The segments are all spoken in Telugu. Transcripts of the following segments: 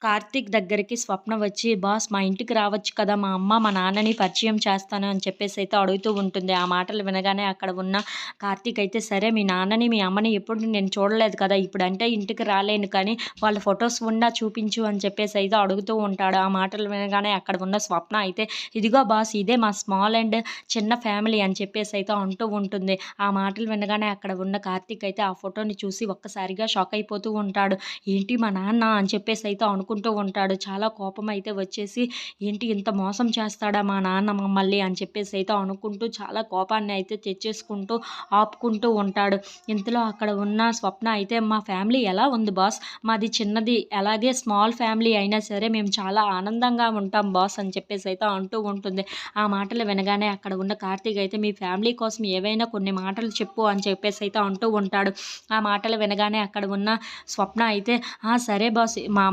కార్తీక్ దగ్గరికి స్వప్న వచ్చి, "బాస్ మా ఇంటికి రావచ్చు కదా! మా అమ్మ, మా నాన్నని పరిచయం చేస్తాను" అని చెప్పేసైతే అడుగుతూ ఉంటుంది. ఆ మాటలు వినగానే అక్కడ ఉన్న కార్తీక్ అయితే, "సరే మీ నాన్నని, మీ అమ్మని ఎప్పుడు నేను చూడలేదు కదా! ఇప్పుడంటే ఇంటికి రాలేను కానీ వాళ్ళ ఫోటోస్ ఉన్నా చూపించు" అని చెప్పేసైతే అడుగుతూ ఉంటాడు. ఆ మాటలు వినగానే అక్కడ ఉన్న స్వప్న అయితే, "ఇదిగో బాస్ ఇదే మా స్మాల్ అండ్ చిన్న ఫ్యామిలీ" అని చెప్పేసైతే అంటూ ఉంటుంది. ఆ మాటలు వినగానే అక్కడ ఉన్న కార్తీక్ అయితే ఆ ఫోటోని చూసి ఒక్కసారిగా షాక్ అయిపోతూ ఉంటాడు. ఏంటి మా నాన్న అని చెప్పేసైతే అనుకుంటూ ఉంటాడు. చాలా కోపమైతే వచ్చేసి, ఏంటి ఇంత మోసం చేస్తాడా మా నాన్న మమ్మల్ని అని చెప్పేసైతే అనుకుంటూ చాలా కోపాన్ని అయితే తెచ్చేసుకుంటూ, ఆపుకుంటూ ఉంటాడు. ఇంతలో అక్కడ ఉన్న స్వప్న అయితే, "మా ఫ్యామిలీ ఎలా ఉంది బాస్? మాది చిన్నది. అలాగే స్మాల్ ఫ్యామిలీ అయినా సరే మేము చాలా ఆనందంగా ఉంటాం బాస్" అని చెప్పేసైతే అంటూ ఉంటుంది. ఆ మాటలు వినగానే అక్కడ ఉన్న కార్తీక్ అయితే, "మీ ఫ్యామిలీ కోసం ఏవైనా కొన్ని మాటలు చెప్పు" అని చెప్పేసైతే అంటూ ఉంటాడు. ఆ మాటలు వినగానే అక్కడ ఉన్న స్వప్న అయితే, "ఆ! సరే బాస్ మా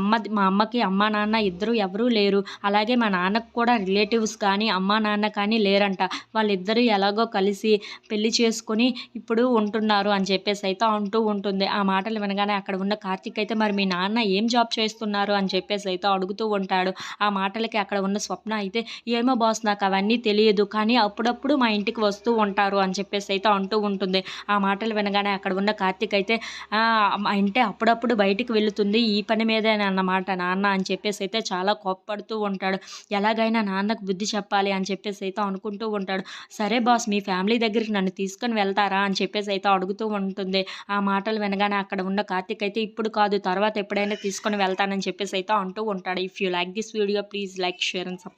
అమ్మకి అమ్మా, నాన్న ఇద్దరు ఎవరూ లేరు. అలాగే మా నాన్నకు కూడా రిలేటివ్స్ కానీ, అమ్మా, నాన్న కానీ లేరంట. వాళ్ళిద్దరూ ఎలాగో కలిసి పెళ్లి చేసుకొని ఇప్పుడు ఉంటున్నారు" అని చెప్పేసైతే అంటూ ఉంటుంది. ఆ మాటలు వినగానే అక్కడ ఉన్న కార్తీక్ అయితే, "మరి మీ నాన్న ఏం జాబ్ చేస్తున్నారు" అని చెప్పేసైతే అడుగుతూ ఉంటాడు. ఆ మాటలకి అక్కడ ఉన్న స్వప్న అయితే, "ఏమో బాస్ నాకవన్నీ తెలియదు. కానీ అప్పుడప్పుడు మా ఇంటికి వస్తూ ఉంటారు" అని చెప్పేసైతే అంటూ ఉంటుంది. ఆ మాటలు వినగానే అక్కడ ఉన్న కార్తీక్ అయితే, అంటే అప్పుడప్పుడు బయటికి వెళుతుంది. ఈ పని మీదేనన్నమాట నాన్న అని చెప్పేసైతే చాలా కోప్పడుతూ ఉంటాడు. ఎలాగైనా నాన్నకు బుద్ధి చెప్పాలి అని చెప్పేసైతే అనుకుంటూ ఉంటాడు. "సరే బాస్ మీ ఫ్యామిలీ దగ్గరికి నన్ను తీసుకొని వెళ్తారా?" అని చెప్పేసైతే అడుగుతూ ఉంటుంది. ఆ మాటలు వినగానే అక్కడ ఉన్న కార్తీక్ అయితే, "ఇప్పుడు కాదు తర్వాత ఎప్పుడైనా తీసుకొని వెళ్తానని" చెప్పేసైతే అంటూ ఉంటాడు. If you like this video please like, share and subscribe.